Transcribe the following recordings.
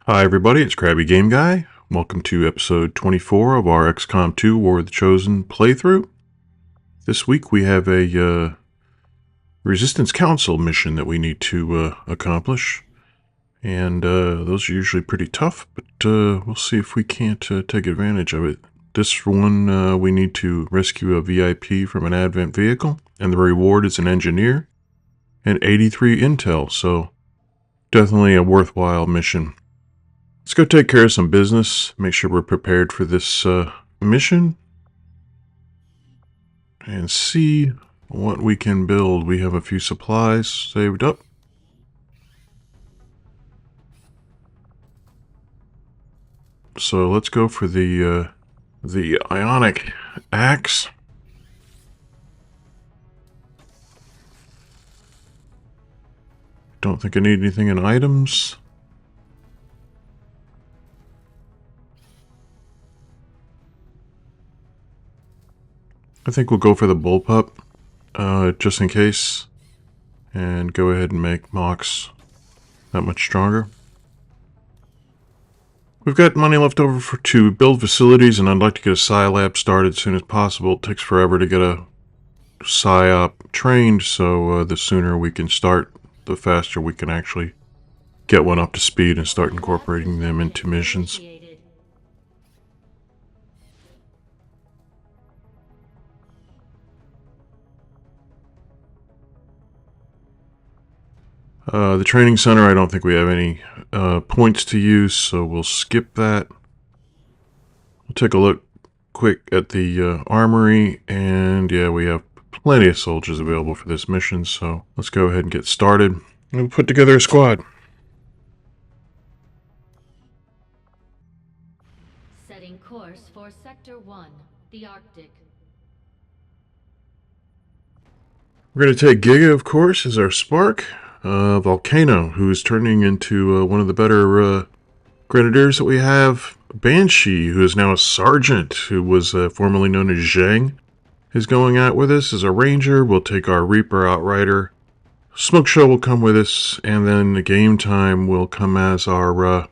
Hi everybody, it's Krabby Game Guy. Welcome to episode 24 of our XCOM 2 War of the Chosen playthrough. This week we have a Resistance Council mission that we need to accomplish. And those are usually pretty tough, but we'll see if we can't take advantage of it. This one we need to rescue a VIP from an Advent vehicle, and the reward is an engineer and 83 intel, so definitely a worthwhile mission. Let's go take care of some business, make sure we're prepared for this mission, and see what we can build. We have a few supplies saved up. So let's go for the ionic axe. Don't think I need anything in items. I think we'll go for the bullpup, just in case, and go ahead and make Mox that much stronger. We've got money left over to build facilities, and I'd like to get a Psi lab started as soon as possible. It takes forever to get a PSYOP trained, so the sooner we can start, the faster we can actually get one up to speed and start incorporating them into missions. The training center, I don't think we have any points to use, so we'll skip that. We'll take a look quick at the armory, and yeah, we have plenty of soldiers available for this mission, so let's go ahead and get started. And we'll put together a squad. Setting course for Sector 1, the Arctic. We're going to take Giga, of course, as our spark. Volcano, who is turning into one of the better grenadiers that we have. Banshee, who is now a sergeant, who was formerly known as Zhang, is going out with us as a ranger. We'll take our Reaper Outrider. Smoke Show will come with us, and then the Game Time will come as our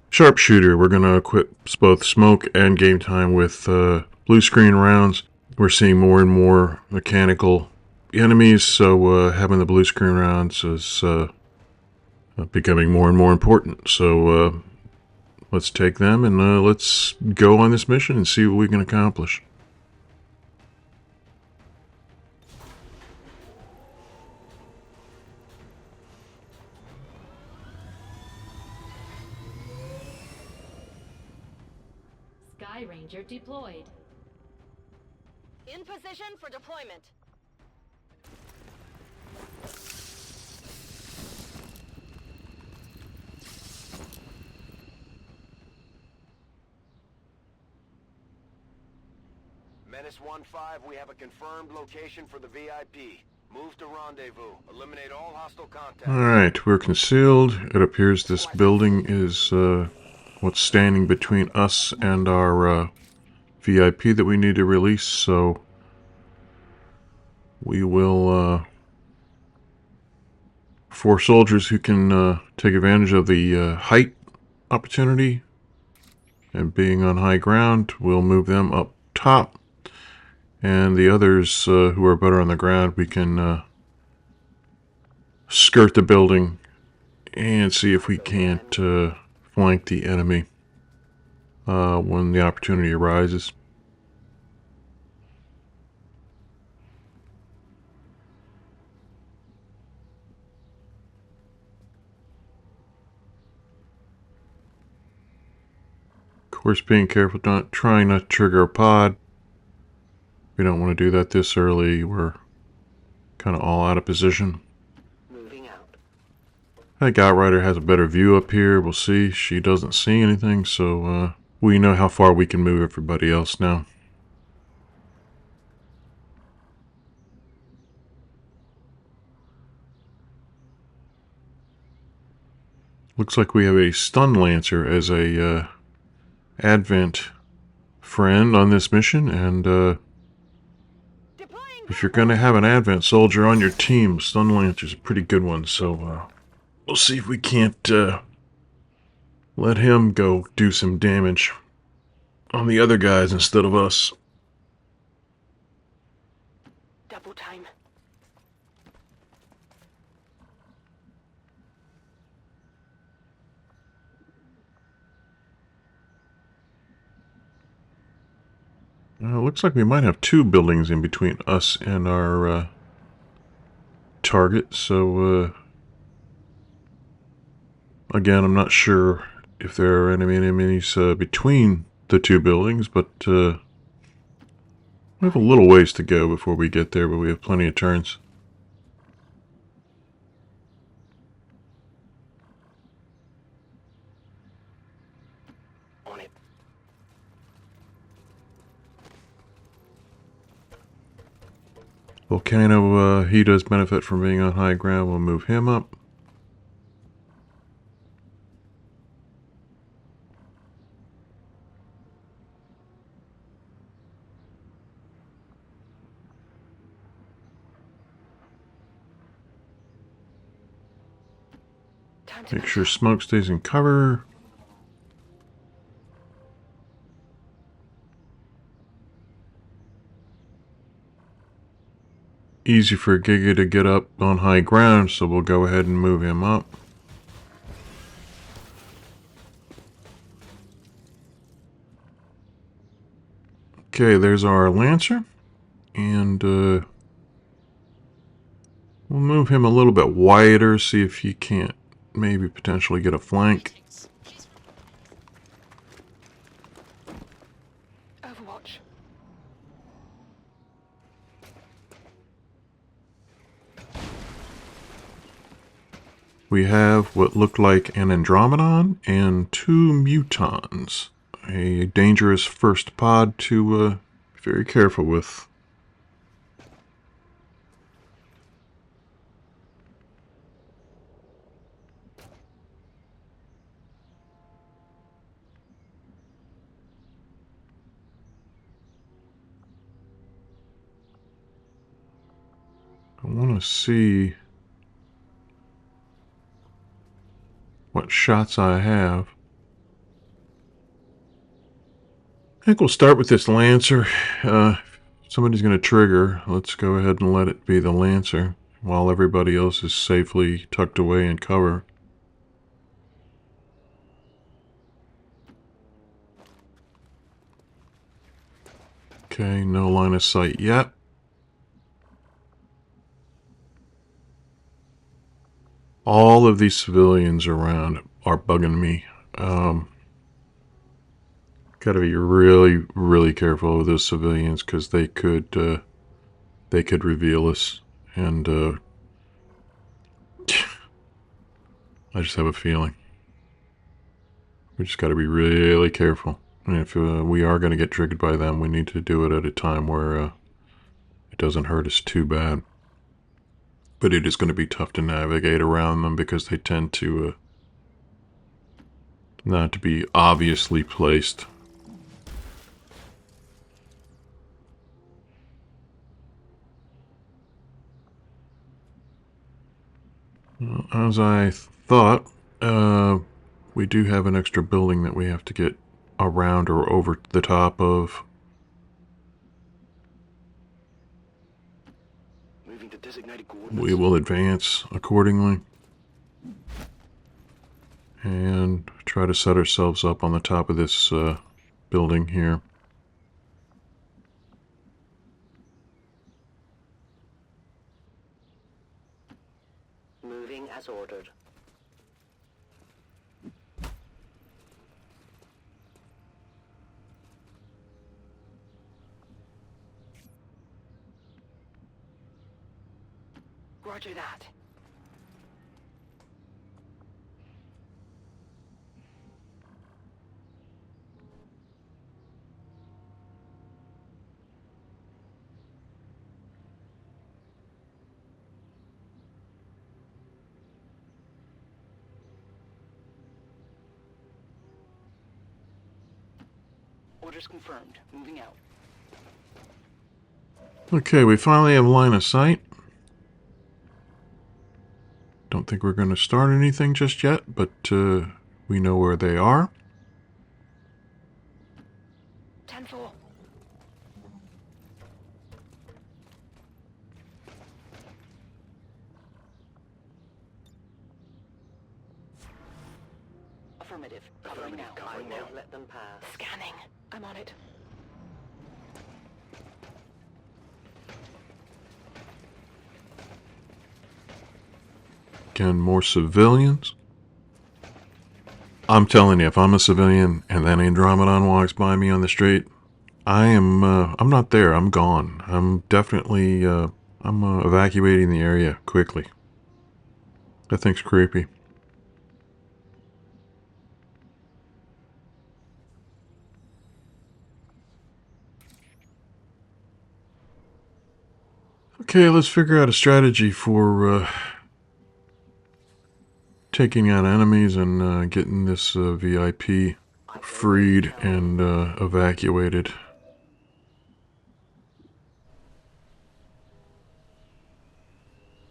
sharpshooter. We're going to equip both Smoke and Game Time with blue screen rounds. We're seeing more and more mechanical enemies, so having the blue screen rounds is becoming more and more important. So let's take them and let's go on this mission and see what we can accomplish. Sky Ranger deployed. In position for deployment. Menace 1-5, we have a confirmed location for the VIP. Move to rendezvous. Eliminate all hostile contact. Alright, we're concealed. It appears this building is what's standing between us and our VIP that we need to release, so we will for soldiers who can take advantage of the height opportunity and being on high ground, we'll move them up top. And the others who are better on the ground, we can skirt the building and see if we can't flank the enemy when the opportunity arises. Of course, being careful, trying not to trigger a pod. We don't want to do that this early. We're kind of all out of position. Moving out. I think Outrider has a better view up here. We'll see. She doesn't see anything, so we know how far we can move everybody else now. Looks like we have a Stun Lancer as a Advent friend on this mission, and if you're going to have an Advent soldier on your team, Stun Lancer's a pretty good one, so we'll see if we can't let him go do some damage on the other guys instead of us. Double time. Looks like we might have two buildings in between us and our target, so again, I'm not sure if there are enemy enemies between the two buildings, but we have a little ways to go before we get there, but we have plenty of turns. On it. Volcano, he does benefit from being on high ground. We'll move him up. Time to Make sure smoke stays in cover. Easy for Giga to get up on high ground, so we'll go ahead and move him up. Okay, there's our Lancer, and we'll move him a little bit wider, see if he can't maybe potentially get a flank. Overwatch. We have what looked like an Andromedon and two Mutons. A dangerous first pod to be very careful with. I want to see what shots I have. I think we'll start with this Lancer. Somebody's going to trigger. Let's go ahead and let it be the Lancer while everybody else is safely tucked away in cover. Okay, no line of sight yet. All of these civilians around are bugging me. Gotta be really, really careful with those civilians because they could reveal us, and I just have a feeling we just got to be really careful. And if we are going to get triggered by them, we need to do it at a time where it doesn't hurt us too bad. But it is going to be tough to navigate around them because they tend to not to be obviously placed. As I thought, we do have an extra building that we have to get around or over the top of. Moving to designated coordinates. We will advance accordingly and try to set ourselves up on the top of this building here. Moving as ordered. Roger that. Orders confirmed. Moving out. Okay, we finally have line of sight. Don't think we're going to start anything just yet, but we know where they are. 10-4. Affirmative. Covering now. I won't let them pass. Scanning. I'm on it. Again, more civilians. I'm telling you, if I'm a civilian and then Andromedon walks by me on the street, I'm not there. I'm gone. I'm definitely, I'm evacuating the area quickly. That thing's creepy. Okay, let's figure out a strategy for taking out enemies and getting this VIP freed and evacuated.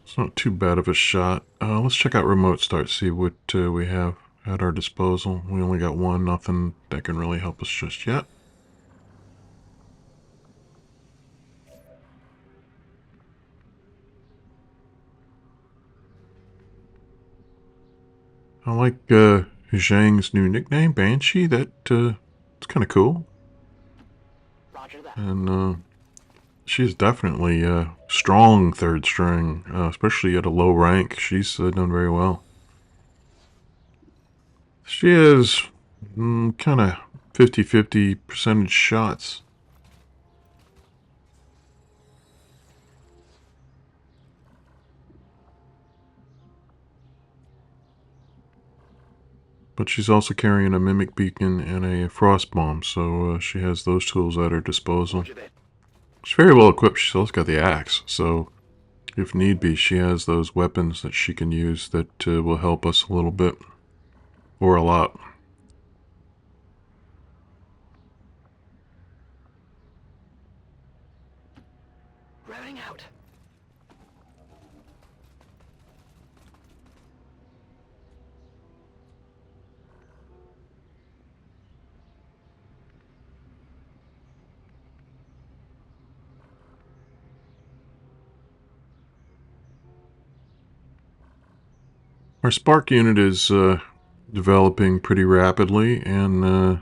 It's not too bad of a shot. Let's check out remote start, see what we have at our disposal. We only got one, nothing that can really help us just yet. I like Zhang's new nickname, Banshee. It's kind of cool. Roger that. And she's definitely a strong third string, especially at a low rank. She's done very well. She has kind of 50-50 percentage shots. But she's also carrying a mimic beacon and a frost bomb, so she has those tools at her disposal. She's very well equipped. She's also got the axe, so if need be, she has those weapons that she can use that will help us a little bit, or a lot. Routing out. Our Spark unit is developing pretty rapidly, and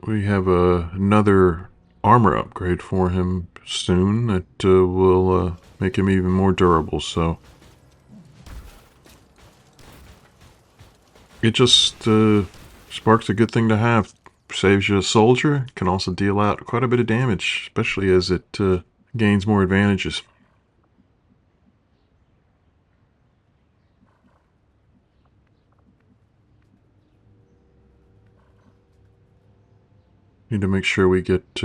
we have another armor upgrade for him soon that will make him even more durable, so it just Spark's a good thing to have. Saves you a soldier, can also deal out quite a bit of damage, especially as it gains more advantages. Need to make sure we get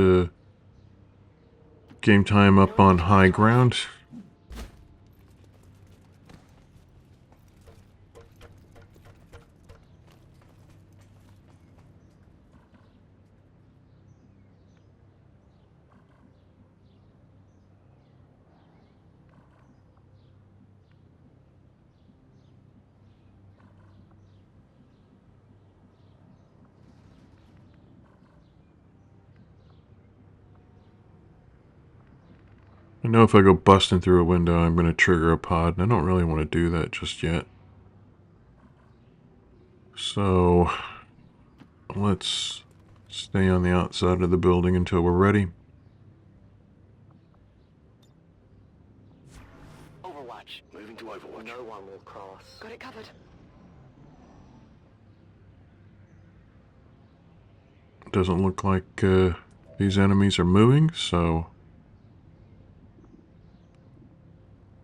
game time up on high ground. I know if I go busting through a window, I'm going to trigger a pod, and I don't really want to do that just yet. So, let's stay on the outside of the building until we're ready. Overwatch. Moving to Overwatch. No one will cross. Got it covered. Doesn't look like these enemies are moving, so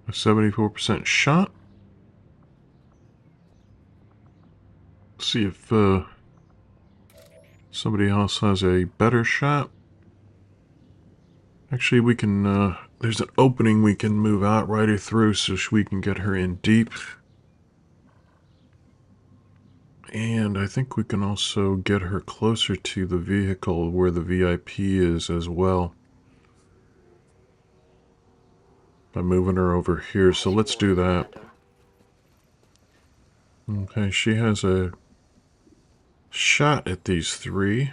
a 74% shot. See if somebody else has a better shot. Actually, we can, there's an opening we can move Outrider through so we can get her in deep. And I think we can also get her closer to the vehicle where the VIP is as well, by moving her over here. So let's do that. Okay, she has a shot at these three.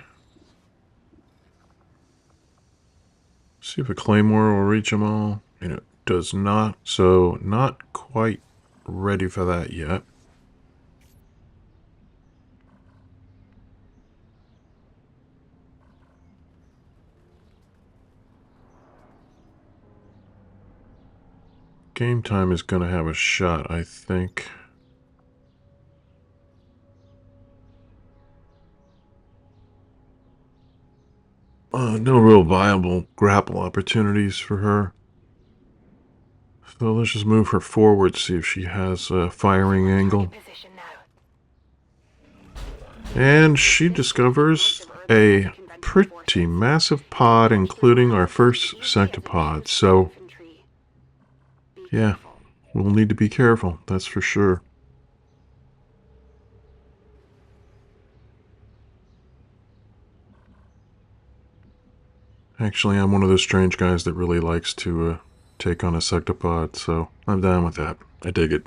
See if a claymore will reach them all. And it does not, so not quite ready for that yet. Game time is going to have a shot, I think. No real viable grapple opportunities for her. So let's just move her forward, see if she has a firing angle. Position now. And she discovers a pretty massive pod, including our first sectopod. So, Infantry. yeah, we'll need to be careful, that's for sure. Actually, I'm one of those strange guys that really likes to take on a sectopod, so I'm down with that. I dig it.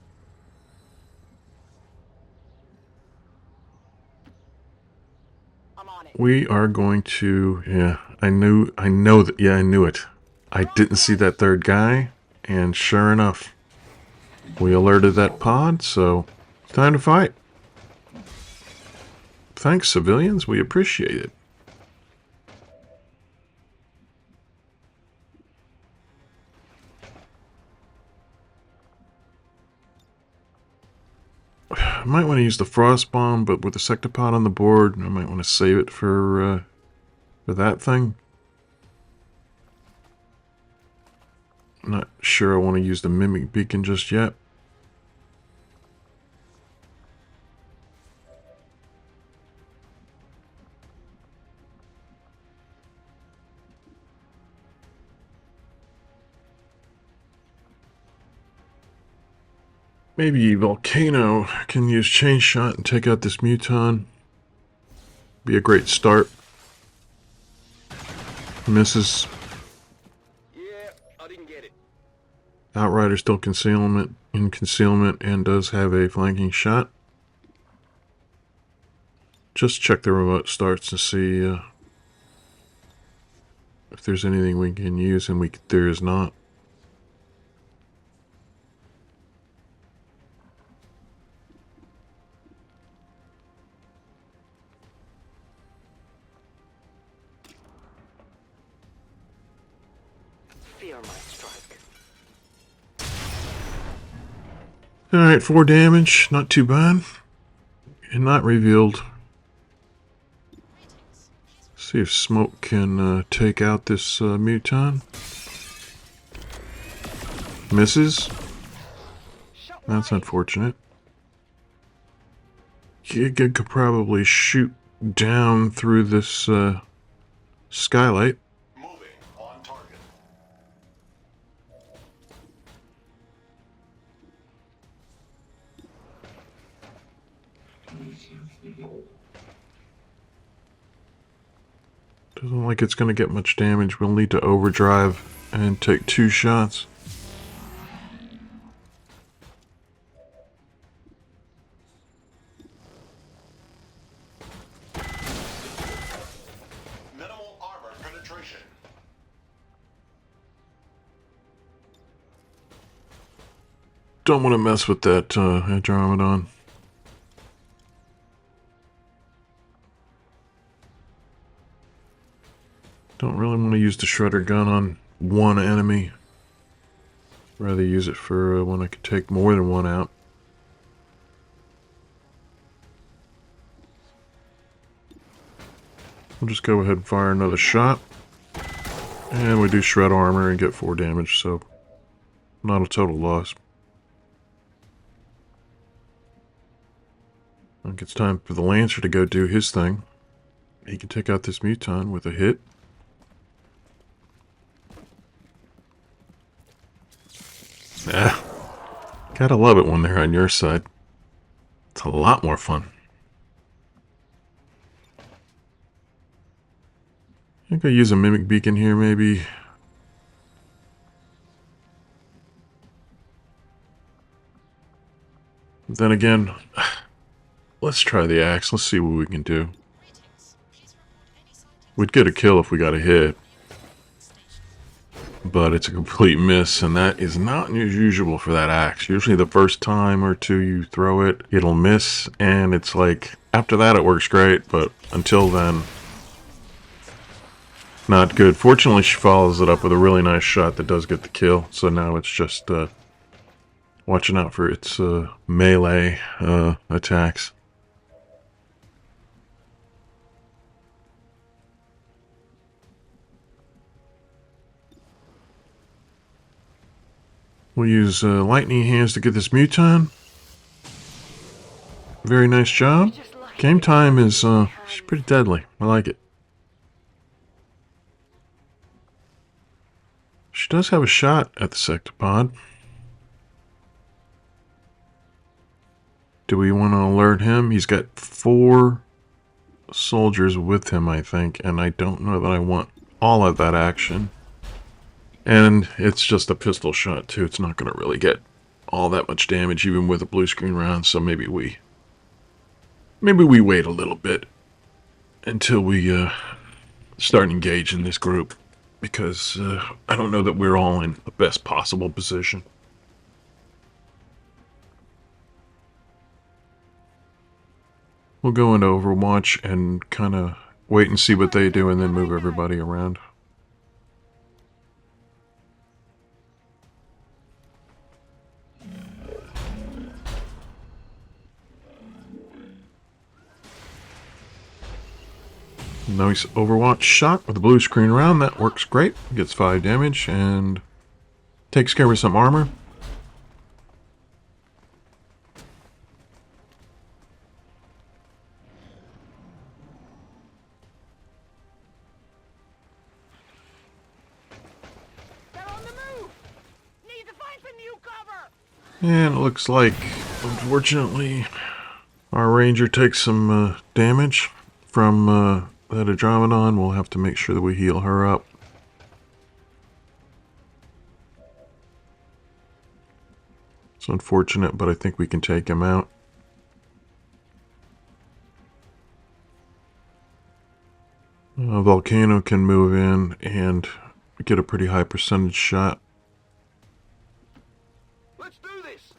I'm on it. We are going to, yeah, I knew it. I didn't see that third guy, and sure enough, we alerted that pod, so it's time to fight. Thanks, civilians, we appreciate it. I might want to use the frost bomb, but with the sectopod on the board, I might want to save it for that thing. I'm not sure I want to use the mimic beacon just yet. Maybe Volcano can use chain shot and take out this muton. Be a great start. Misses. Yeah, I didn't get it. Outrider still in concealment and does have a flanking shot. Just check the remote starts to see if there's anything we can use, and there is not. Fear my strike. Alright, 4 damage. Not too bad. And not revealed. See if smoke can take out this muton. Misses. That's unfortunate. Giga could probably shoot down through this skylight. Moving on target. Doesn't like it's going to get much damage. We'll need to overdrive and take 2 shots. Minimal armor penetration. Don't want to mess with that Andromedon. Don't really want to use the shredder gun on one enemy. Rather use it for when I could take more than one out. We'll just go ahead and fire another shot. And we do shred armor and get 4 damage, so not a total loss. I think it's time for the Lancer to go do his thing. He can take out this muton with a hit. Ah, gotta love it when they're on your side. It's a lot more fun. I think I'll use a mimic beacon here, maybe. Then again, Let's try the axe. Let's see what we can do. We'd get a kill if we got a hit. But it's a complete miss, and that is not usual for that axe. Usually the first time or two you throw it, it'll miss, and it's like, after that it works great, but until then, not good. Fortunately, she follows it up with a really nice shot that does get the kill, so now it's just watching out for its melee attacks. We'll use lightning hands to get this muton. Very nice job. Game time is she's pretty deadly. I like it. She does have a shot at the sectopod. Do we want to alert him? He's got 4 soldiers with him, I think, and I don't know that I want all of that action. And it's just a pistol shot, too. It's not going to really get all that much damage, even with a blue screen round, so maybe we wait a little bit until we start engaging this group, because I don't know that we're all in the best possible position. We'll go into Overwatch and kind of wait and see what they do, and then move everybody around. Nice Overwatch shot with a blue screen round. That works great. Gets 5 damage and takes care of some armor. They're on the move! Need to find some new cover! And it looks like, unfortunately, our ranger takes some damage from that Andromedon. We'll have to make sure that we heal her up. It's unfortunate, but I think we can take him out. Volcano can move in and get a pretty high percentage shot. Let's do this!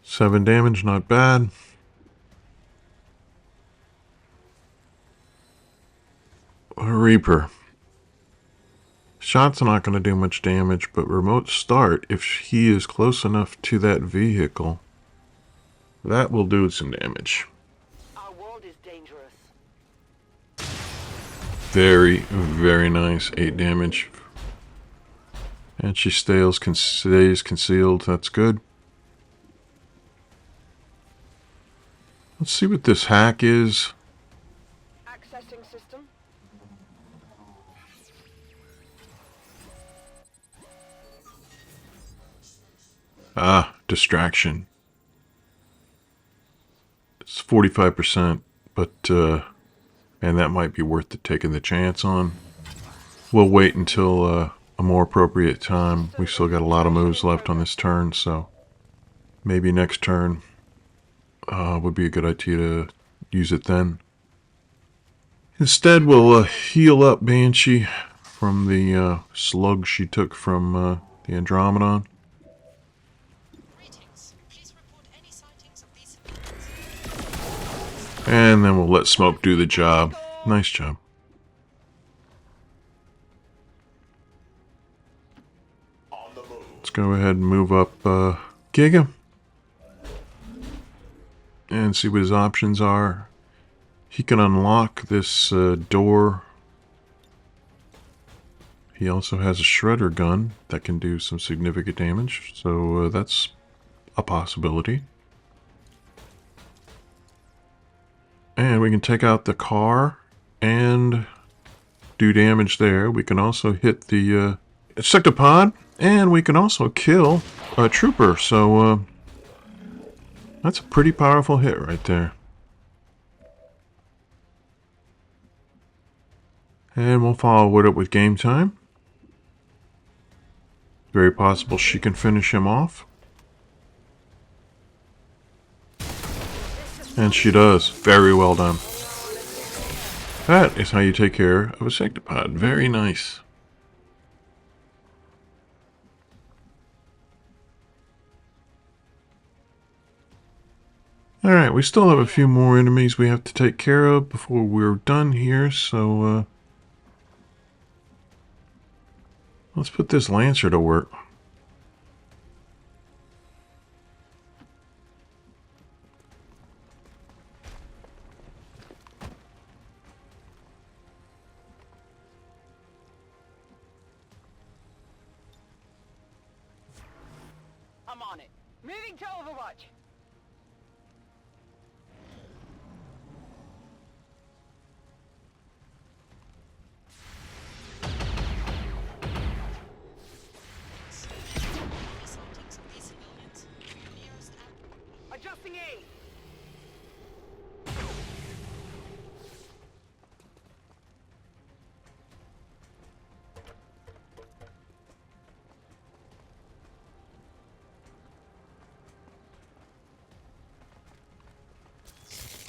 Seven damage, not bad. A Reaper. Shot's not going to do much damage, but remote start, if he is close enough to that vehicle, that will do some damage. Our world is dangerous. Very, very nice. 8 damage. And she stays concealed. That's good. Let's see what this hack is. Accessing system. Ah, distraction. It's 45%, but, and that might be worth taking the chance on. We'll wait until a more appropriate time. We still got a lot of moves left on this turn, so maybe next turn would be a good idea to use it then. Instead, we'll heal up Banshee from the slug she took from the Andromedon. And then we'll let Smoke do the job. Nice job. On the move. Let's go ahead and move up Giga. And see what his options are. He can unlock this door. He also has a shredder gun that can do some significant damage. So that's a possibility. And we can take out the car and do damage there. We can also hit the sectopod, and we can also kill a trooper. So that's a pretty powerful hit right there. And we'll follow it up with game time. Very possible she can finish him off. And she does. Very well done. That is how you take care of a sectopod. Very nice. Alright, we still have a few more enemies we have to take care of before we're done here, so let's put this Lancer to work. I'm on it. Moving to Overwatch. Adjusting aim.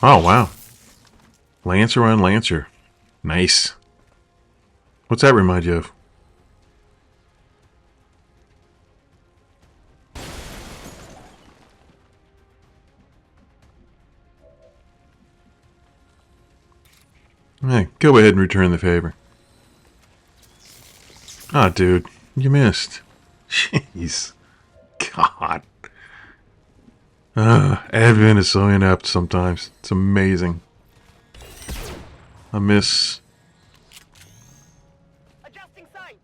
Oh, wow. Lancer on Lancer. Nice. What's that remind you of? Hey, go ahead and return the favor. Ah, dude. You missed. Jeez. God. Advent is so inept sometimes. It's amazing. I miss... Adjusting sights.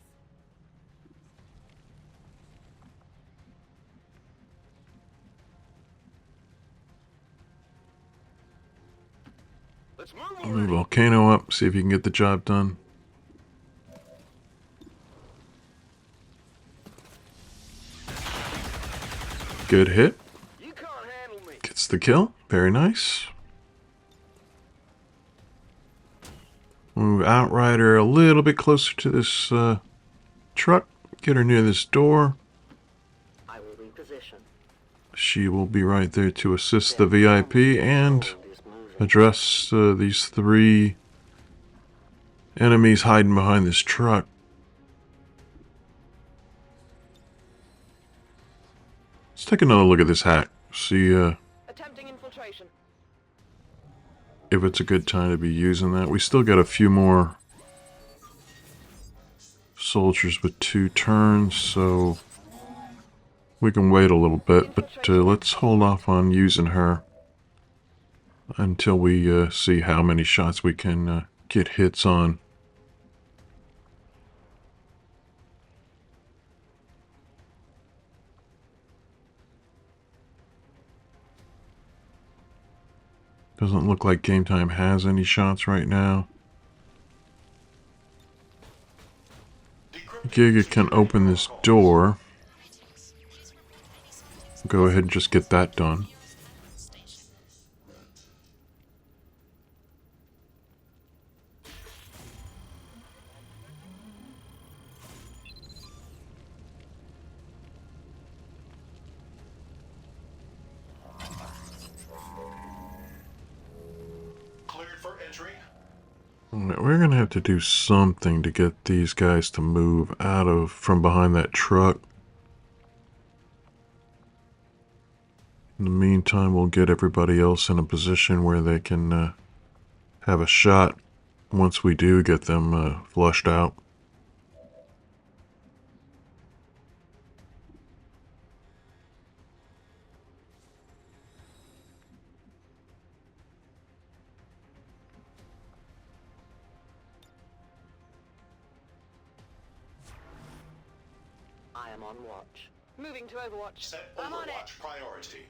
Let's move Move already. Volcano up, see if you can get the job done. Good hit. You can't handle me. Gets the kill. Very nice. Move Outrider a little bit closer to this truck. Get her near this door. I will reposition. She will be right there to assist the VIP and Is moving. address these three enemies hiding behind this truck. Let's take another look at this hack. See Attempting infiltration. if it's a good time to be using that. We still got a few more soldiers with 2 turns, so we can wait a little bit, but let's hold off on using her until we see how many shots we can get hits on. Doesn't look like Game Time has any shots right now. Giga can open this door. Go ahead and just get that done. Cleared for entry. Alright, we're gonna have to do something to get these guys to move out of from behind that truck. In the meantime, we'll get everybody else in a position where they can have a shot once we do get them flushed out. I am on watch. Moving to Overwatch. Set I'm on it. Overwatch priority.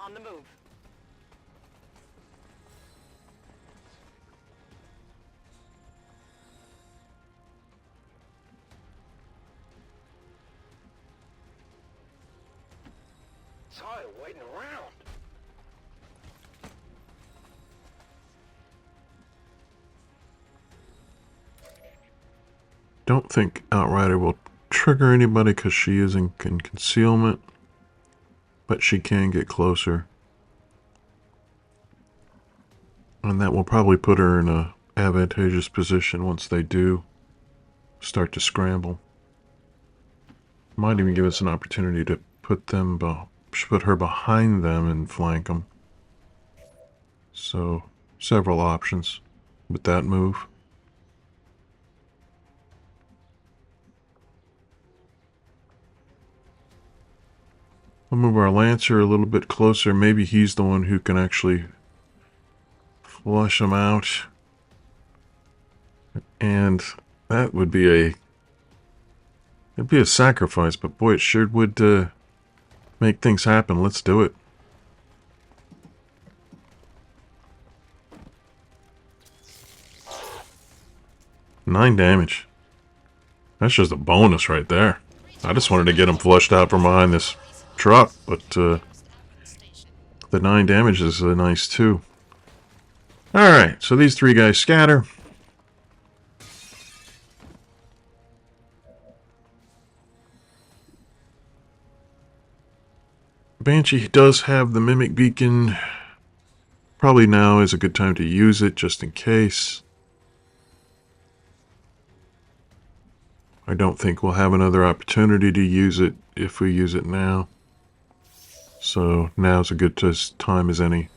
On the move. Tired of waiting around. Don't think Outrider will trigger anybody because she is in concealment, but she can get closer. And that will probably put her in a advantageous position once they do start to scramble. Might even give us an opportunity to put her behind them and flank them. So, several options with that move. We'll move our Lancer a little bit closer. Maybe he's the one who can actually flush them out. And that would be it'd be a sacrifice, but boy, it sure would make things happen. Let's do it. Nine damage. That's just a bonus right there. I just wanted to get him flushed out from behind this truck, but the 9 damage is nice too. Alright, so these 3 guys scatter. Banshee does have the Mimic Beacon. Probably now is a good time to use it, just in case. I don't think we'll have another opportunity to use it if we use it now. So now's a good time as any.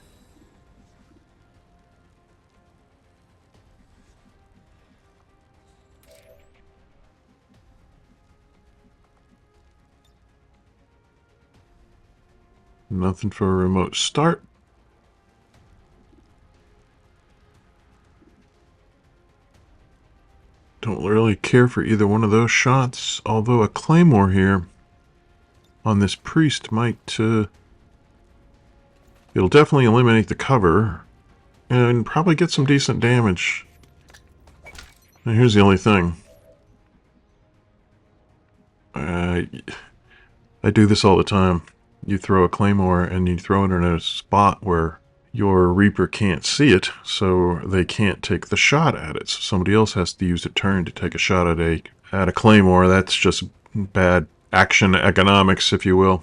Nothing for a remote start. Don't really care for either one of those shots, although a claymore here on this priest might it'll definitely eliminate the cover and probably get some decent damage. Now here's the only thing. I do this all the time. You throw a claymore and you throw it in a spot where your Reaper can't see it, so they can't take the shot at it. So somebody else has to use a turn to take a shot at a claymore. That's just bad action economics, if you will.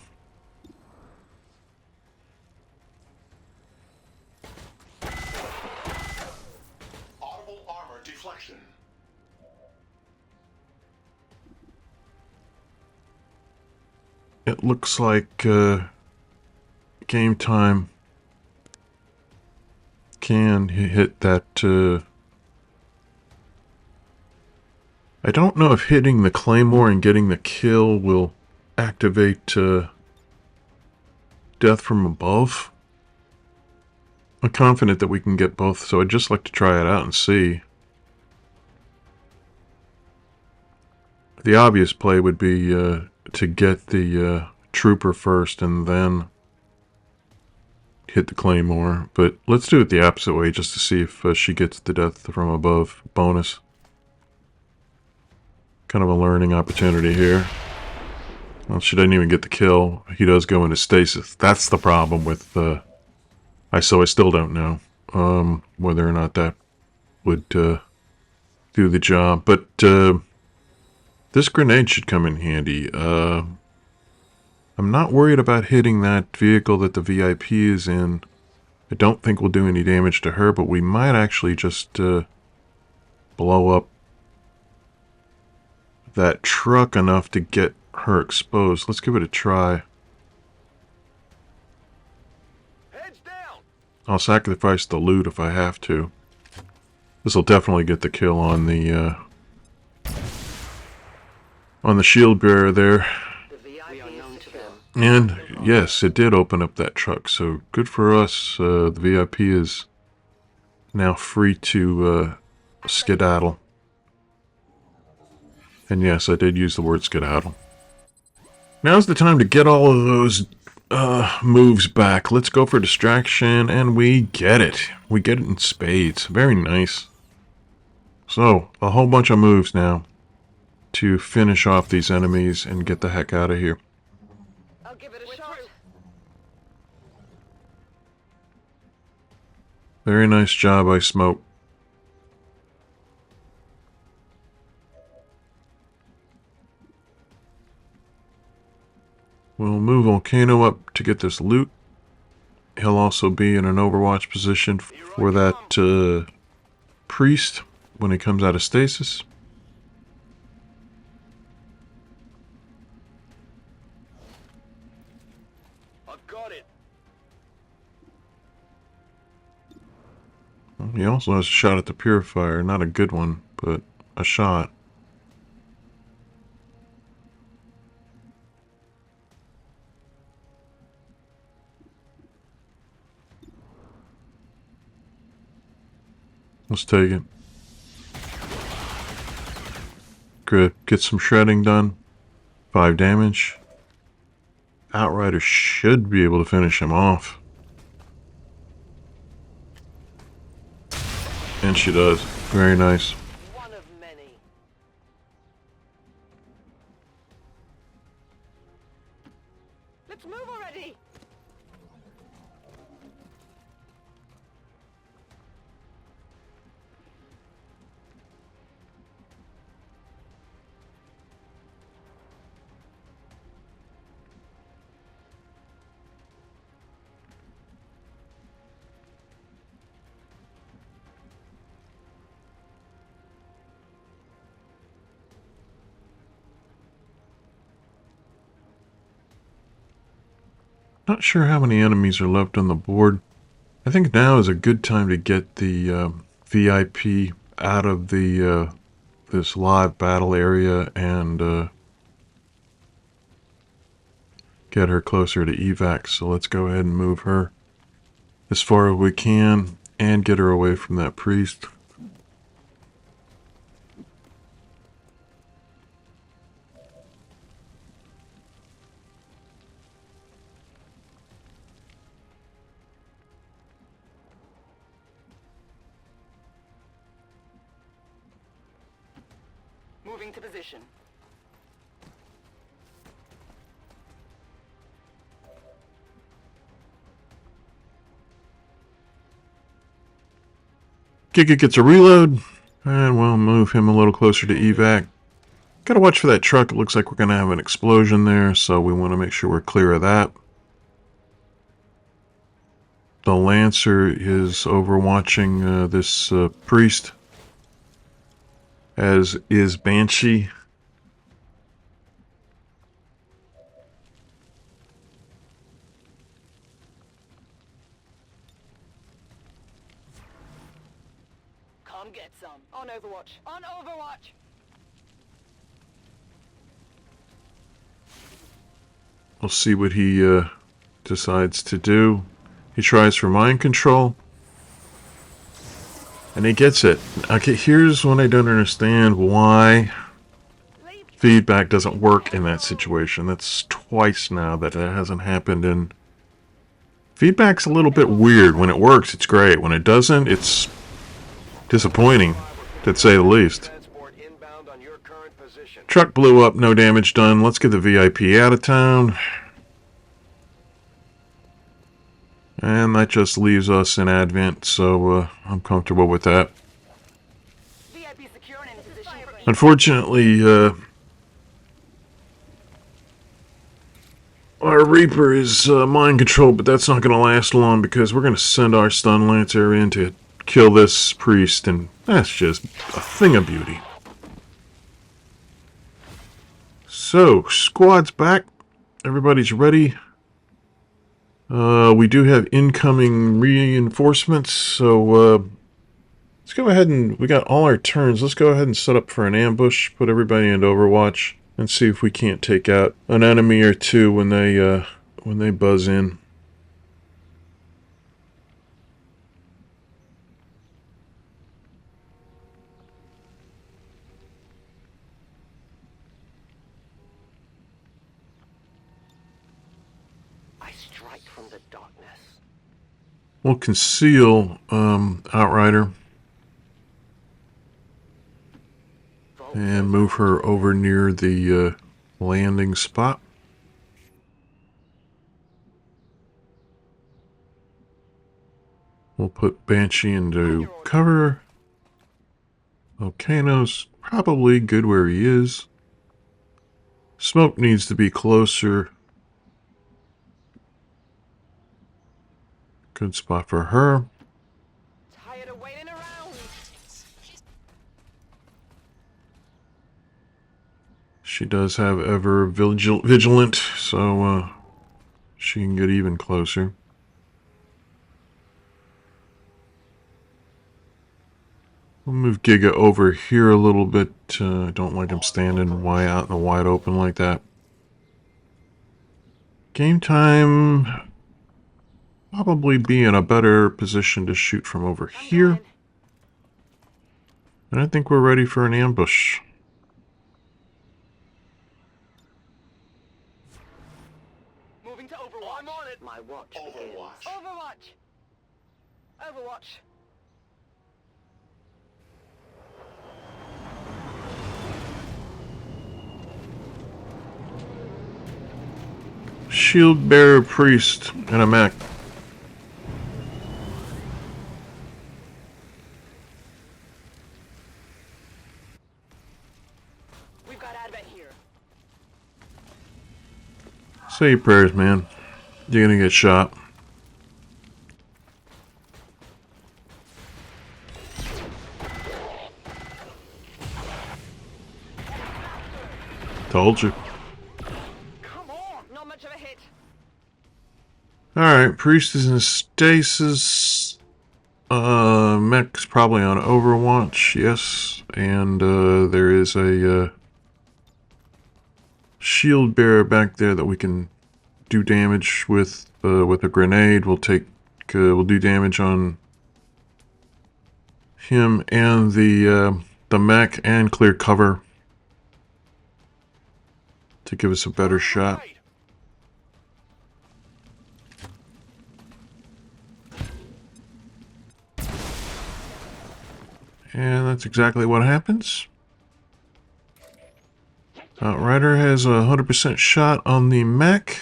Audible armor deflection. It looks like game time can hit that. I don't know if hitting the claymore and getting the kill will activate death from above. I'm confident that we can get both, so I'd just like to try it out and see. The obvious play would be to get the trooper first and then hit the claymore, but let's do it the opposite way just to see if she gets the death from above bonus. Kind of a learning opportunity here. Well, she didn't even get the kill. He does go into stasis. That's the problem with I still don't know whether or not that would do the job, but this grenade should come in handy. I'm not worried about hitting that vehicle that the VIP is in. I don't think we'll do any damage to her, but we might actually just blow up that truck enough to get her exposed. Let's give it a try. Heads down. I'll sacrifice the loot if I have to. This will definitely get the kill on the shield bearer there. The VIP is secure. And yes, it did open up that truck, so good for us. The VIP is now free to skedaddle. And yes, I did use the word skedaddle. Now's the time to get all of those moves back. Let's go for distraction, and we get it. We get it in spades. Very nice. So, a whole bunch of moves now to finish off these enemies and get the heck out of here. I'll give it a shot. Very nice job, I Smoke. We'll move Volcano up to get this loot. He'll also be in an Overwatch position for that priest when he comes out of stasis. I've got it. He also has a shot at the Purifier. Not a good one, but a shot. Let's take it. Good. Get some shredding done. 5 damage. Outrider should be able to finish him off. And she does. Very nice. One of many. Let's move already. Not sure how many enemies are left on the board. I think now is a good time to get the VIP out of the this live battle area and get her closer to evac. So let's go ahead and move her as far as we can and get her away from that priest. Moving to position. Giga gets a reload, and we'll move him a little closer to evac. Gotta watch for that truck. It looks like we're gonna have an explosion there, so we want to make sure we're clear of that. The Lancer is overwatching this priest, as is Banshee. Come get some. On Overwatch. On Overwatch. We'll see what he decides to do. He tries for mind control. And he gets it. Okay, here's when I don't understand why feedback doesn't work in that situation. That's twice now that it hasn't happened, and feedback's a little bit weird. When it works, it's great. When it doesn't, it's disappointing, to say the least. Transport inbound on your current position. Truck blew up, no damage done. Let's get the VIP out of town. And that just leaves us in Advent, so I'm comfortable with that. VIP secure and in position. Unfortunately, our Reaper is mind controlled, but that's not going to last long because we're going to send our Stun Lancer in to kill this priest, and that's just a thing of beauty. So, squad's back. Everybody's ready. We do have incoming reinforcements, so let's go ahead and, we got all our turns. Let's go ahead and set up for an ambush, put everybody into Overwatch, and see if we can't take out an enemy or two when they buzz in. I strike from the darkness. We'll conceal Outrider and move her over near the landing spot. We'll put Banshee into cover. Volcano's probably good where he is. Smoke needs to be closer. Good spot for her. Tired of waiting around. She does have ever vigilant, so she can get even closer. We'll move Giga over here a little bit. I don't like him standing way out in the wide open like that. Game time. Probably be in a better position to shoot from over here. And I think we're ready for an ambush. Moving to Overwatch. I'm on it. My watch. Overwatch. Overwatch. Overwatch. Shield bearer priest and a mech. We've got advent here. Say your prayers, man. You're gonna get shot. Told you. Come on. Not much of a hit. Alright, priest is in stasis. Mech's probably on Overwatch, yes. And there is a shield bearer back there that we can do damage with a grenade. We'll do damage on him and the mech and clear cover to give us a better shot. And that's exactly what happens. Outrider has a 100% shot on the mech.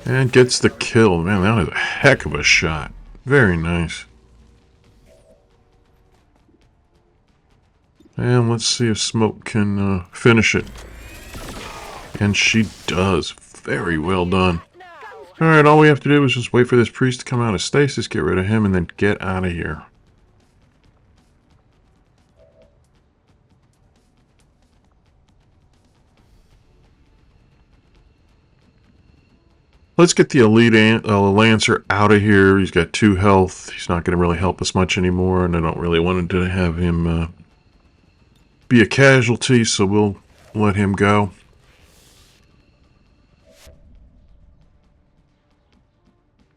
And gets the kill. Man, that was a heck of a shot. Very nice. And let's see if Smoke can finish it. And she does. Very well done. Alright, all we have to do is just wait for this priest to come out of stasis, get rid of him, and then get out of here. Let's get the elite Lancer out of here. He's got 2 health. He's not going to really help us much anymore, and I don't really want to have him be a casualty, so we'll let him go.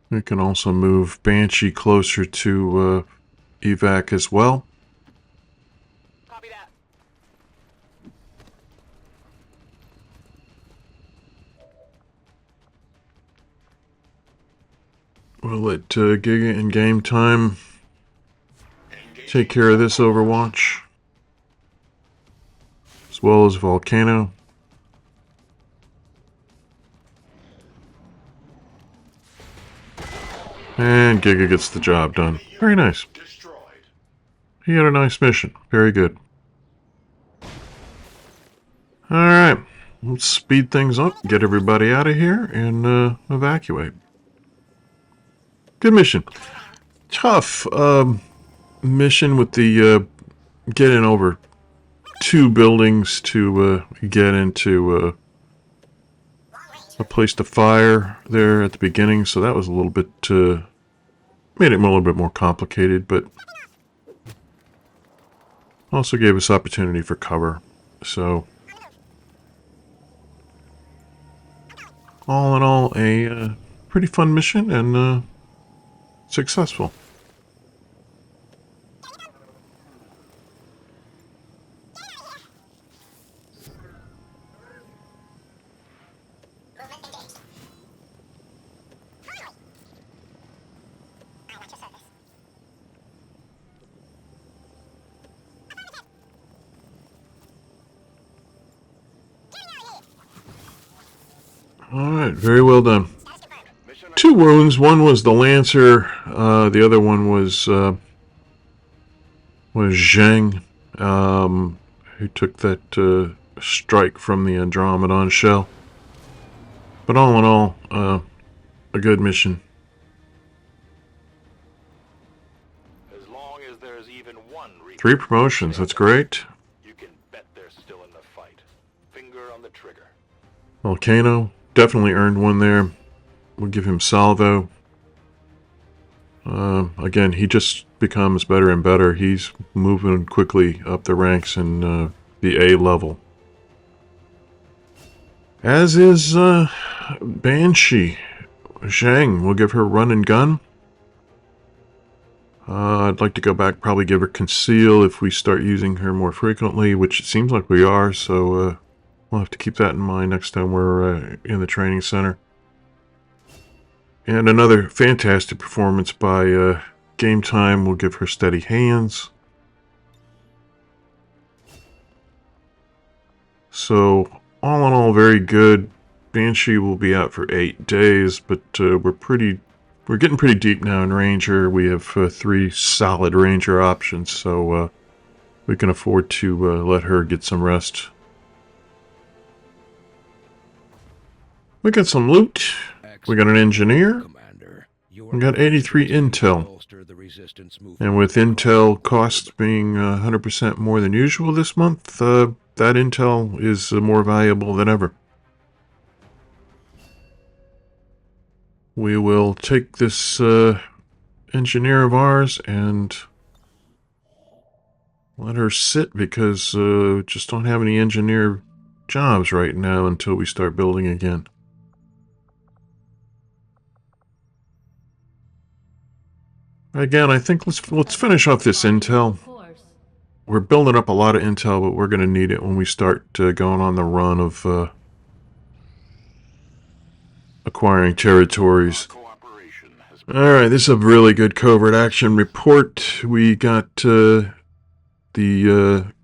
We can also move Banshee closer to evac as well. Copy that. We'll let Giga in game time take care of this Overwatch, as well as Volcano. And Giga gets the job done. Very nice. Destroyed. He had a nice mission. Very good. Alright. Let's speed things up, get everybody out of here, and evacuate. Good mission. Tough mission with the getting over 2 buildings to get into a place to fire there at the beginning, so that was a little bit made it a little bit more complicated, but also gave us opportunity for cover. So all in all, a pretty fun mission and successful. Alright, very well done. Mission 2 wounds. One was the Lancer. The other one was Zheng, who took that strike from the Andromedon shell. But all in all, a good mission. As long as there's even one 3 promotions, that's great. you can bet they're still in the fight. Finger on the trigger. Volcano, definitely earned one there. We'll give him salvo. Again, he just becomes better and better. He's moving quickly up the ranks in the A level. As is Banshee. Zhang, we'll give her run and gun. I'd like to go back, probably give her conceal if we start using her more frequently, which it seems like we are, so we'll have to keep that in mind next time we're in the training center. And another fantastic performance by Game Time. We'll give her steady hands. So, all in all, very good. Banshee will be out for 8 days, but we're getting pretty deep now in Ranger. We have 3 solid Ranger options, so we can afford to let her get some rest. We got some loot. We got an engineer. We got 83 intel. And with intel costs being 100% more than usual this month, that intel is more valuable than ever. We will take this engineer of ours and let her sit because just don't have any engineer jobs right now until we start building again. Again, I think let's finish off this intel. We're building up a lot of intel, but we're going to need it when we start going on the run of acquiring territories. Alright, this is a really good covert action report. We got the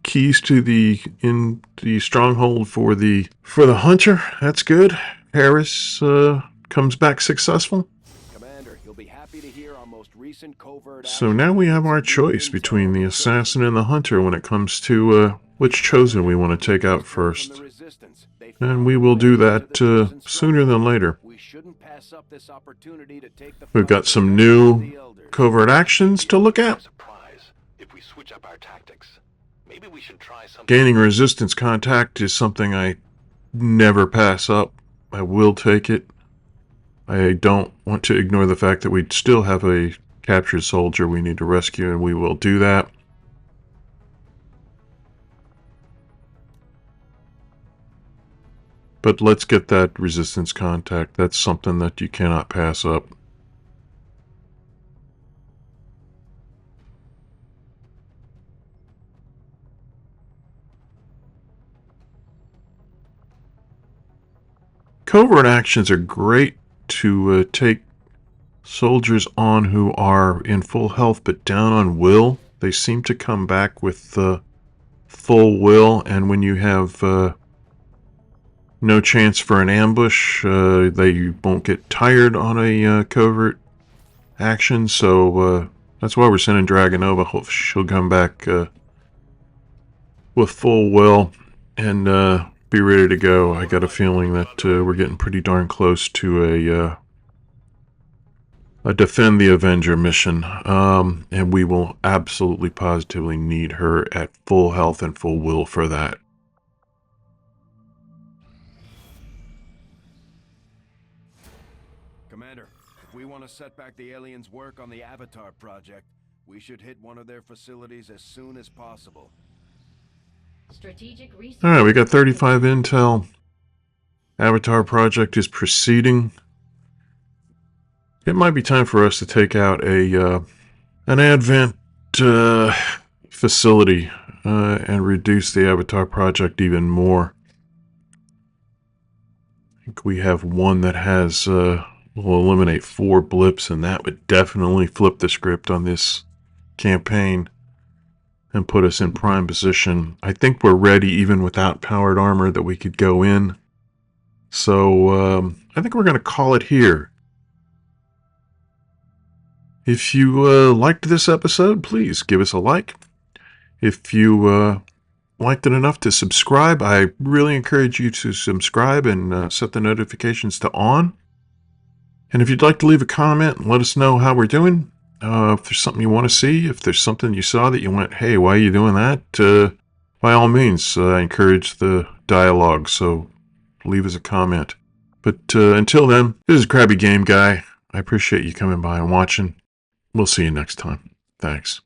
keys to the stronghold for the hunter. That's good. Harris comes back successful. So now we have our choice between the assassin and the hunter when it comes to which chosen we want to take out first. And we will do that sooner than later. We've got some new covert actions to look at. Gaining resistance contact is something I never pass up. I will take it. I don't want to ignore the fact that we still have a captured soldier we need to rescue, and we will do that. But let's get that resistance contact. That's something that you cannot pass up. Covert actions are great to take soldiers on who are in full health but down on will. They seem to come back with full will, and when you have no chance for an ambush, they won't get tired on a covert action, so that's why we're sending Dragonova. Hopefully she'll come back with full will and be ready to go. I got a feeling that we're getting pretty darn close to a Defend the Avenger mission, and we will absolutely positively need her at full health and full will for that. Commander, if we want to set back the aliens' work on the Avatar project, we should hit one of their facilities as soon as possible. Strategic research. Alright, we got 35 intel. Avatar project is proceeding. It might be time for us to take out an Advent facility and reduce the Avatar project even more. I think we have one that has will eliminate 4 blips, and that would definitely flip the script on this campaign and put us in prime position. I think we're ready even without powered armor that we could go in So I think we're going to call it here. If you liked this episode, please give us a like. If you liked it enough to subscribe, I really encourage you to subscribe and set the notifications to on. And if you'd like to leave a comment and let us know how we're doing, if there's something you want to see, if there's something you saw that you went, hey, why are you doing that? By all means, I encourage the dialogue, so leave us a comment. But until then, this is Krabby Game Guy. I appreciate you coming by and watching. We'll see you next time. Thanks.